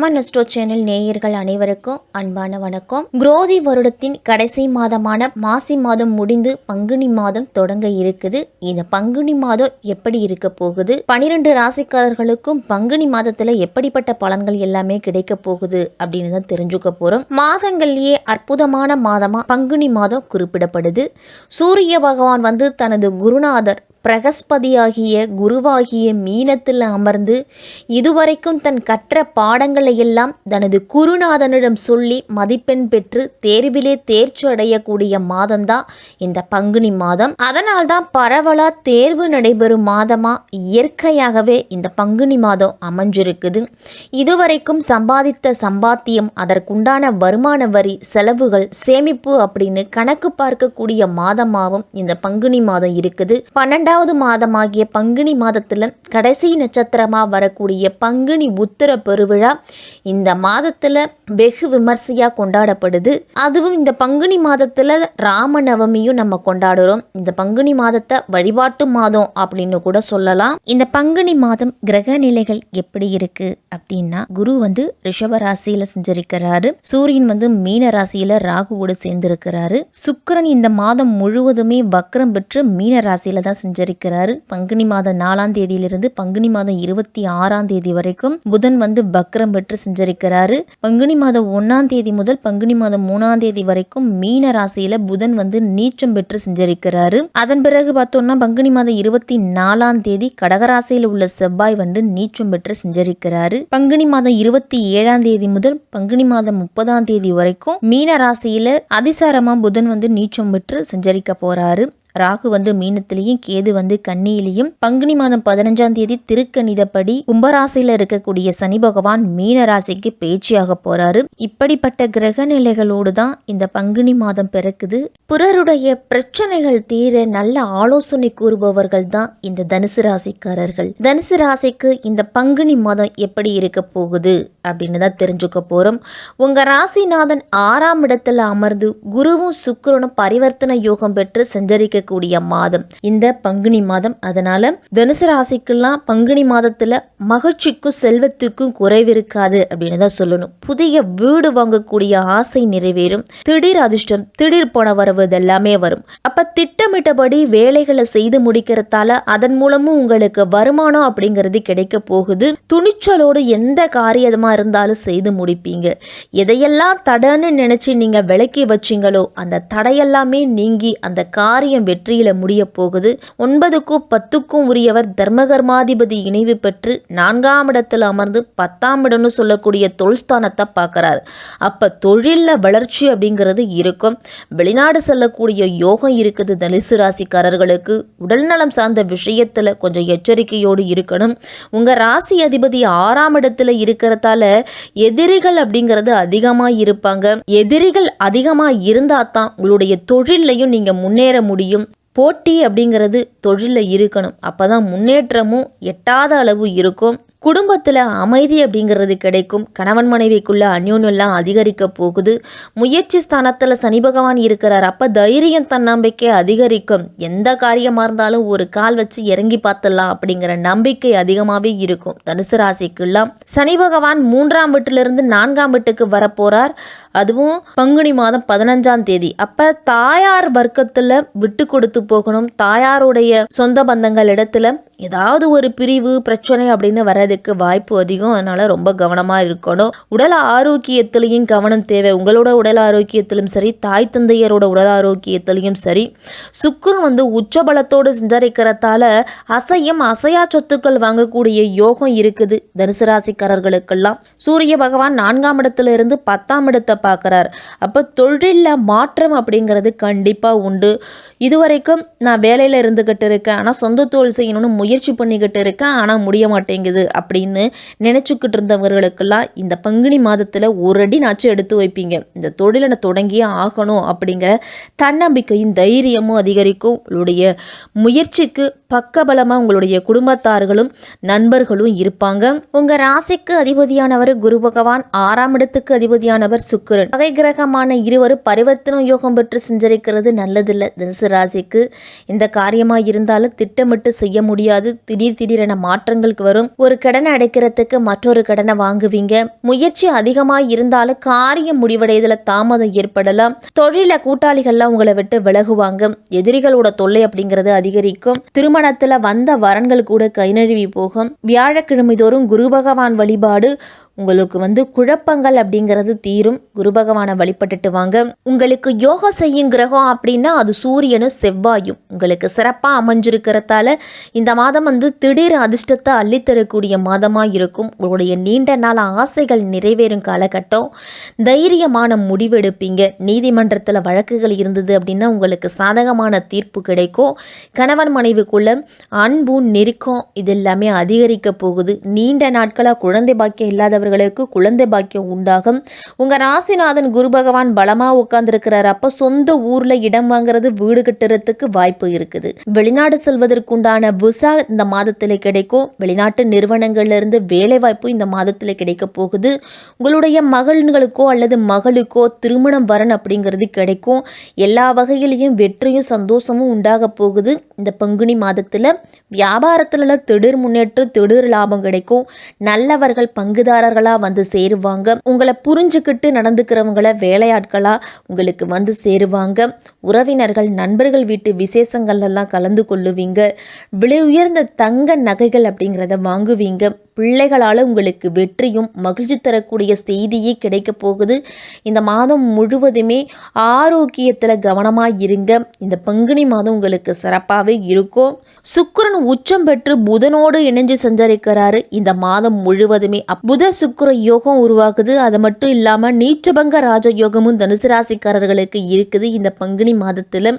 அம்மன் astro channel நேயர்கள் அனைவருக்கும் அன்பான வணக்கம். குரோதி வருடத்தின் கடைசி மாதமான மாசி மாதம் முடிந்து பங்குனி மாதம் தொடங்க இருக்குது. இந்த பங்குனி மாதம் எப்படி இருக்க போகுது, 12 ராசிக்காரர்களுக்கும் பங்குனி மாதத்துல எப்படிப்பட்ட பலன்கள் எல்லாமே கிடைக்க போகுது அப்படின்னு தான் தெரிஞ்சுக்க போறோம். மாதங்கள்லயே அற்புதமான மாதமா பங்குனி மாதம் குறிப்பிடப்படுது. சூரிய பகவான் தனது குருநாதர் பிரகஸ்பதியாகிய குருவாகிய மீனத்தில் அமர்ந்து இதுவரைக்கும் தன் கற்ற பாடங்களை எல்லாம் தனது குருநாதனிடம் சொல்லி மதிப்பெண் பெற்று தேர்விலே தேர்ச்சி அடையக்கூடிய மாதம்தான் இந்த பங்குனி மாதம். அதனால்தான் பரவலா தேர்வு நடைபெறும் மாதமா இயற்கையாகவே இந்த பங்குனி மாதம் அமைஞ்சிருக்குது. இதுவரைக்கும் சம்பாதித்த சம்பாத்தியம், அதற்குண்டான வருமான வரி, செலவுகள், சேமிப்பு அப்படின்னு கணக்கு பார்க்கக்கூடிய மாதமாகவும் இந்த பங்குனி மாதம் இருக்குது. 12வது மாதமாகிய பங்குனி மாதத்துல கடைசி நட்சத்திரமா வரக்கூடிய பங்குனி உத்திர பெருவிழா இந்த மாதத்துல வெகு விமர்சையா கொண்டாடப்படுது. அதுவும் இந்த பங்குனி மாதத்துல ராமநவமியும் நம்ம கொண்டாடுறோம். இந்த பங்குனி மாதத்தை வழிபாட்டு மாதம் அப்படின்னு கூட சொல்லலாம். இந்த பங்குனி மாதம் கிரக நிலைகள் எப்படி இருக்கு அப்படின்னா, குரு ரிஷப ராசியில செஞ்சிருக்கிறாரு. சூரியன் மீன ராசியில ராகுவோடு சேர்ந்திருக்கிறாரு. சுக்கிரன் இந்த மாதம் முழுவதுமே வக்ரம் பெற்று மீன ராசியில தான் செஞ்சிருக்கிறாரு. பங்குனி மாதம் 4ஆம் தேதியிலிருந்து பங்குனி மாதம் 26ஆம் தேதி வரைக்கும் புதன் வக்ரம் பெற்று செஞ்சிருக்கிறாரு. பங்குனி மாதம் 1ஆம் தேதி முதல் பங்குனி மாதம் 3ஆம் தேதி வரைக்கும் மீன ராசியில புதன் நீச்சம் பெற்று செஞ்சிருக்கிறாரு. அதன் பிறகு பார்த்தோம்னா பங்குனி மாதம் 24ஆம் தேதி கடகராசியில் உள்ள செவ்வாய் நீச்சம் பெற்று செஞ்சிருக்கிறாரு. பங்குனி மாதம் 27ஆம் தேதி முதல் பங்குனி மாதம் 30ஆம் தேதி வரைக்கும் மீன ராசியில அதிசாரமா புதன் நீச்சம் பெற்று செஞ்சரிக்க போறாரு. ராகு மீனத்திலையும் கேது கன்னியிலையும். பங்குனி மாதம் 15ஆம் தேதி திருக்கணிதப்படி கும்பராசியில இருக்கக்கூடிய சனி பகவான் மீன ராசிக்கு பேச்சியாக போறாரு. இப்படிப்பட்ட கிரக நிலைகளோடு தான் இந்த பங்குனி மாதம் பிறக்குது. பிறருடைய பிரச்சனைகள் தீர நல்ல ஆலோசனை கூறுபவர்கள் தான் இந்த தனுசு ராசிக்காரர்கள். தனுசு ராசிக்கு இந்த பங்குனி மாதம் எப்படி இருக்க போகுது அப்படின்னு தான் தெரிஞ்சுக்க போறோம். உங்க ராசிநாதன் 6ஆம் இடத்துல அமர்ந்து குருவும் சுக்கிரனும் பரிவர்த்தனை யோகம் பெற்று செஞ்சரிக்க கூடிய மாதம் இந்த பங்குனி மாதம். அதனால தனுசு ராசிக்கெல்லாம் பங்குனி மாதத்துல மகிழ்ச்சிக்கும் செல்வத்துக்கும் குறைவிருக்காது அப்படின்னு தான் சொல்லணும். புதிய வீடு வாங்கக்கூடிய ஆசை நிறைவேறும். திடீர் அதிர்ஷ்டம், திடீர் பண வரவு இதெல்லாமே வரும். அப்ப திட்டமிட்டபடி வேலைகளை செய்து முடிக்கிறதால அதன் மூலமும் உங்களுக்கு வருமானம் அப்படிங்கிறது கிடைக்க போகுது. துணிச்சலோடு எந்த காரியமா இருந்தாலும் செய்து முடிப்பீங்க. எதையெல்லாம் தடன்னு நினைச்சு நீங்க விலக்கி வச்சீங்களோ அந்த தடையெல்லாமே நீங்கி அந்த காரியம் வெற்றியில முடிய போகுது. 9க்கும் 10க்கும் உரியவர் தர்மகர்மாதிபதி இணைவு பெற்று 4ஆம் இடத்துல அமர்ந்து 10ஆம் இடம்னு சொல்லக்கூடிய தொழில்ஸ்தானத்தை பார்க்கிறார். அப்ப தொழில வளர்ச்சி அப்படிங்கிறது இருக்கும். வெளிநாடு செல்லக்கூடிய யோகம் இருக்குது. தனுசு ராசிக்காரர்களுக்கு உடல்நலம் சார்ந்த விஷயத்துல கொஞ்சம் எச்சரிக்கையோடு இருக்கணும். உங்க ராசி அதிபதி 6ஆம் இடத்துல இருக்கிறதால எதிரிகள் அப்படிங்கிறது அதிகமா இருப்பாங்க. எதிரிகள் அதிகமா இருந்தா தான் உங்களுடைய தொழிலையும் நீங்க முன்னேற முடியும். போட்டி அப்படிங்கிறது தொழிலில் இருக்கணும். அப்பதான் முன்னேற்றமும் எட்டாத அளவு இருக்கும். குடும்பத்தில் அமைதி அப்படிங்கிறது கிடைக்கும். கணவன் மனைவிக்குள்ள அந்யோன்யெல்லாம் அதிகரிக்க போகுது. முயற்சி ஸ்தானத்தில் சனி பகவான் இருக்கிறார். அப்போ தைரியம், தன்னம்பிக்கை அதிகரிக்கும். எந்த காரியமாக இருந்தாலும் ஒரு கால் வச்சு இறங்கி பார்த்துடலாம் அப்படிங்கிற நம்பிக்கை அதிகமாகவே இருக்கும். தனுசு ராசிக்குலாம் சனி பகவான் 3ஆம் வீட்டிலிருந்து 4ஆம் வீட்டுக்கு வரப்போறார். அதுவும் பங்குனி மாதம் 15ஆம் தேதி. அப்போ தாயார் வர்க்கத்தில் விட்டு கொடுத்து போகணும். தாயாருடைய சொந்த பந்தங்கள் இடத்துல ஏதாவது ஒரு பிரிவு பிரச்சனை அப்படின்னு வர்றதுக்கு வாய்ப்பு அதிகம். அதனால ரொம்ப கவனமா இருக்கணும். உடல் ஆரோக்கியத்திலையும் கவனம் தேவை. உங்களோட உடல் ஆரோக்கியத்திலும் சரி, தாய் தந்தையரோட உடல் ஆரோக்கியத்திலையும் சரி. சுக்கிரன் உச்சபலத்தோடு செஞ்சரிக்கிறதால அசையா சொத்துக்கள் வாங்கக்கூடிய யோகம் இருக்குது தனுசு ராசிக்காரர்களுக்கெல்லாம். சூரிய பகவான் 4ஆம் இடத்துல இருந்து 10ஆம் இடத்தை பார்க்கிறார். அப்ப தொழில மாற்றம் அப்படிங்கிறது கண்டிப்பா உண்டு. இதுவரைக்கும் நான் வேலையில இருந்துகிட்டு இருக்கேன், ஆனா சொந்த தொழில் செய்யணும்னு முயற்சி பண்ணிக்கிட்டு இருக்கேன், ஆனா முடிய மாட்டேங்குது அப்படின்னு நினைச்சுக்கிட்டு இருந்தவர்களுக்கெல்லாம் இந்த பங்குனி மாதத்துல ஒரு அடி நாச்சும் எடுத்து வைப்பீங்க. இந்த தொழிலை நான் தொடங்கியே ஆகணும் அப்படிங்கிற தன்னம்பிக்கையும் தைரியமும் அதிகரிக்கும். உங்களுடைய முயற்சிக்கு பக்கபலமா உங்களுடைய குடும்பத்தார்களும் நண்பர்களும் இருப்பாங்க. உங்க ராசிக்கு அதிபதியானவர் குரு பகவான், 6ஆம் இடத்துக்கு அதிபதியானவர் சுக்கிரன். சுக்கிரன். பகை கிரகமான இருவரும் பரிவர்த்தனை யோகம் பெற்று செஞ்சரிக்கிறது நல்லதில்லை தனுசு ராசிக்கு. இந்த காரியமாக இருந்தாலும் திட்டமிட்டு செய்ய முடியாது. திடீரென மாற்றங்களுக்கு வரும். ஒரு கடனை அடைக்கிறதுக்கு மற்றொரு கடனை வாங்குவீங்க. முயற்சி அதிகமாக இருந்தாலும் காரியம் முடிவடைதல தாமதம் ஏற்படலாம். தொழில கூட்டாளிகள்லாம் உங்களை விட்டு விலகுவாங்க. எதிரிகளோட தொல்லை அப்படிங்கிறது அதிகரிக்கும். திருமணத்துல வந்த வரன்கள் கூட கை நழுவி போகும். வியாழக்கிழமை தோறும் குரு பகவான் வழிபாடு உங்களுக்கு குழப்பங்கள் அப்படிங்கிறது தீரும். குரு பகவானை வழிபட்டுட்டு வாங்க. உங்களுக்கு யோகம் செய்யும் கிரகம் அப்படின்னா அது சூரியனும் செவ்வாயும் உங்களுக்கு சிறப்பாக அமைஞ்சிருக்கிறதால இந்த மாதம் திடீர் அதிர்ஷ்டத்தை அள்ளித்தரக்கூடிய மாதமாக இருக்கும். உங்களுடைய நீண்ட நாள் ஆசைகள் நிறைவேறும் காலகட்டம். தைரியமான முடிவெடுப்பீங்க. நீதிமன்றத்தில் வழக்குகள் இருந்தது அப்படின்னா உங்களுக்கு சாதகமான தீர்ப்பு கிடைக்கும். கணவன் மனைவிக்குள்ள அன்பு நெருக்கம் இது எல்லாமே அதிகரிக்க போகுது. நீண்ட நாட்களாக குழந்தை பாக்கியம் இல்லாதவர்களுக்கு குழந்தை பாக்கியம் உண்டாகும். உங்க ராசிநாதன் குரு பகவான் பலமா உட்கார்ந்துருக்கிறார். அப்ப சொந்த ஊர்ல இடம் வாங்குறது, வீடு கட்டுறதுக்கு வாய்ப்பு இருக்குது. வெளிநாடு செல்வதற்குண்டான விசா இந்த மாதத்துல கிடைக்கும். வெளிநாட்டு நிறுவனங்கள்ல இருந்து வேலை வாய்ப்பு இந்த மாதத்துல கிடைக்க போகுது. உங்களுடைய மகள்களுக்கோ அல்லது மகளுக்கோ திருமணம் வரன் அப்படிங்கிறது கிடைக்கும். எல்லா வகையிலையும் வெற்றியும் சந்தோஷமும் உண்டாக போகுது. இந்த பங்குனி மாதத்துல வியாபாரத்துல திடீர் முன்னேற்றம், திடீர் லாபம் கிடைக்கும். நல்லவர்கள் பங்குதாரர்களா சேருவாங்க. உங்களை புரிஞ்சுக்கிட்டு நடந்துக்கிறவங்களை வேலையாட்களா உங்களுக்கு சேருவாங்க. உறவினர்கள் நண்பர்கள் வீட்டு விசேஷங்கள் எல்லாம் கலந்து கொள்ளுவீங்க. விலை உயர்ந்த தங்க நகைகள் அப்படிங்கிறத வாங்குவீங்க. பிள்ளைகளால் உங்களுக்கு வெற்றியும் மகிழ்ச்சி தரக்கூடிய செய்தியே கிடைக்க போகுது. இந்த மாதம் முழுவதுமே ஆரோக்கியத்தில் கவனமாக இருங்க. இந்த பங்குனி மாதம் உங்களுக்கு சிறப்பாகவே இருக்கும். சுக்கிரன் உச்சம் பெற்று புதனோடு இணைஞ்சு சஞ்சரிக்கிறாரு. இந்த மாதம் முழுவதுமே புத சுக்கிர யோகம் உருவாகுது. அது மட்டும் இல்லாமல் நீச்சபங்க ராஜ யோகமும் தனுசு ராசிக்காரர்களுக்கு இருக்குது. இந்த பங்குனி மாதத்தில்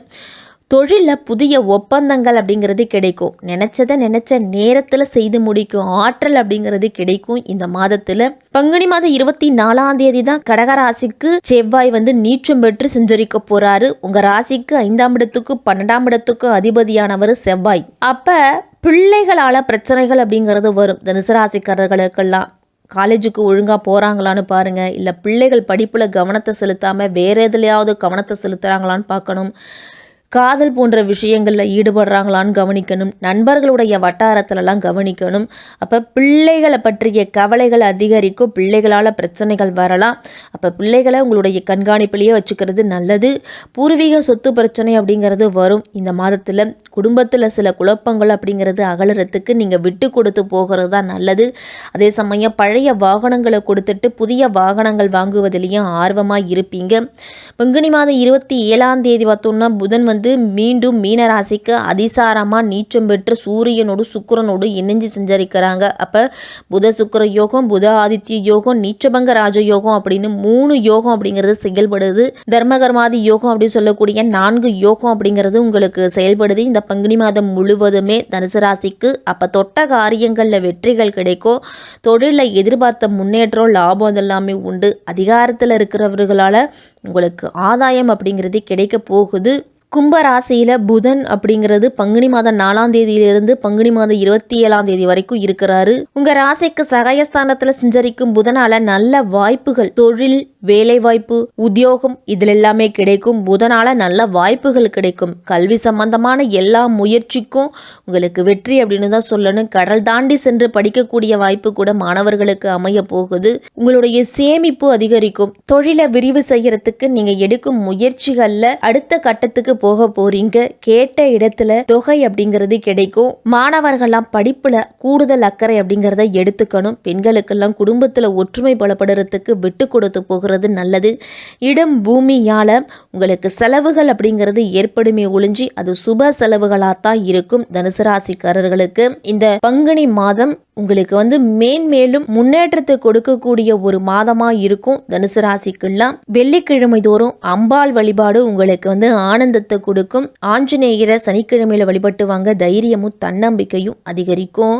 தொழிலில் புதிய ஒப்பந்தங்கள் அப்படிங்கிறது கிடைக்கும். நினைச்ச நேரத்தில் செய்து முடிக்கும் ஆற்றல் அப்படிங்கிறது கிடைக்கும். இந்த மாதத்தில் பங்குனி மாதம் 24ஆம் தேதி தான் கடகராசிக்கு செவ்வாய் நீச்சம் பெற்று செஞ்சரிக்க போறாரு. உங்க ராசிக்கு 5ஆம் இடத்துக்கு 12ஆம் இடத்துக்கு அதிபதியானவர் செவ்வாய். அப்ப பிள்ளைகளால பிரச்சனைகள் அப்படிங்கிறது வரும். தனுசு ராசிக்காரர்களுக்கெல்லாம் காலேஜுக்கு ஒழுங்காக போகிறாங்களான்னு பாருங்கள். இல்லை பிள்ளைகள் படிப்பில் கவனத்தை செலுத்தாமல் வேறு எதுலையாவது கவனத்தை செலுத்துகிறாங்களான்னு பார்க்கணும். காதல் போன்ற விஷயங்களில் ஈடுபடுறாங்களான்னு கவனிக்கணும். நண்பர்களுடைய வட்டாரத்திலலாம் கவனிக்கணும். அப்போ பிள்ளைகளை பற்றிய கவலைகள் அதிகரிக்கும். பிள்ளைகளால் பிரச்சனைகள் வரலாம். அப்போ பிள்ளைகளை உங்களுடைய கண்காணிப்பிலேயே வச்சுக்கிறது நல்லது. பூர்வீக சொத்து பிரச்சனை அப்படிங்கிறது வரும். இந்த மாதத்தில் குடும்பத்தில் சில குழப்பங்கள் அப்படிங்கிறது அகலறதுக்கு நீங்கள் விட்டு கொடுத்து போகிறது தான் நல்லது. அதே சமயம் பழைய வாகனங்களை கொடுத்துட்டு புதிய வாகனங்கள் வாங்குவதிலையும் ஆர்வமாக இருப்பீங்க. பங்குனி மாதம் 27ஆம் தேதி பார்த்தோம்னா புதன் மீண்டும் மீனராசிக்கு அதிசாரமாக நீச்சம் பெற்று சூரியனோடு சுக்கிரனோடு இணைஞ்சு செஞ்சரிக்கிறாங்க. அப்போ புத சுக்கிர யோகம், புத ஆதித்ய யோகம், நீச்சபங்க ராஜ யோகம் அப்படின்னு 3 யோகம் அப்படிங்கிறது செயல்படுது. தர்மகர்மாதி யோகம் அப்படின்னு சொல்லக்கூடிய 4 யோகம் அப்படிங்கிறது உங்களுக்கு செயல்படுது இந்த பங்குனி மாதம் முழுவதுமே தனுசு ராசிக்கு. அப்போ தொட்ட காரியங்களில் வெற்றிகள் கிடைக்கும். தொழிலில் எதிர்பார்த்த முன்னேற்றம், லாபம் இதெல்லாமே உண்டு. அதிகாரத்தில் இருக்கிறவர்களால் உங்களுக்கு ஆதாயம் அப்படிங்கிறது கிடைக்க போகுது. கும்பராசியில் புதன் அப்படிங்கிறது பங்குனி மாதம் 4ஆம் தேதியிலிருந்து பங்குனி மாதம் 27ஆம் தேதி வரைக்கும் இருக்கிறாரு. உங்கள் ராசிக்கு சகாயஸ்தானத்தில் செஞ்சரிக்கும் புதனால நல்ல வாய்ப்புகள், தொழில், வேலை வாய்ப்பு, உத்தியோகம் இதில் எல்லாமே கிடைக்கும். புதனால நல்ல வாய்ப்புகள் கிடைக்கும். கல்வி சம்பந்தமான எல்லா முயற்சிக்கும் உங்களுக்கு வெற்றி அப்படின்னு தான் சொல்லணும். கடல் தாண்டி சென்று படிக்கக்கூடிய வாய்ப்பு கூட மாணவர்களுக்கு அமைய போகுது. உங்களுடைய சேமிப்பு அதிகரிக்கும். தொழிலை விரிவு செய்யறதுக்கு நீங்கள் எடுக்கும் முயற்சிகளில் அடுத்த கட்டத்துக்கு போக போறீங்க. கேட்ட இடத்துல தொகை அப்படிங்கிறது கிடைக்கும். மாணவர்கள்லாம் படிப்புல கூடுதல் அக்கறை அப்படிங்கிறத எடுத்துக்கணும். பெண்களுக்கெல்லாம் குடும்பத்துல ஒற்றுமை பலப்படுறதுக்கு விட்டு கொடுத்து போகிறது நல்லது. இடம் பூமியால உங்களுக்கு செலவுகள் அப்படிங்கிறது ஏற்படுமே ஒழிஞ்சி அது சுப செலவுகளாத்தான் இருக்கும். தனுசு ராசிக்காரர்களுக்கு இந்த பங்குனி மாதம் உங்களுக்கு மேன்மேலும் முன்னேற்றத்தை கொடுக்கக்கூடிய ஒரு மாதமா இருக்கும். தனுசு ராசிக்கெல்லாம் வெள்ளிக்கிழமை தோறும் அம்பாள் வழிபாடு உங்களுக்கு ஆனந்தத்தை கொடுக்கும். ஆஞ்சநேயரை சனிக்கிழமையில வழிபட்டு வாங்க. தைரியமும் தன்னம்பிக்கையும் அதிகரிக்கும்.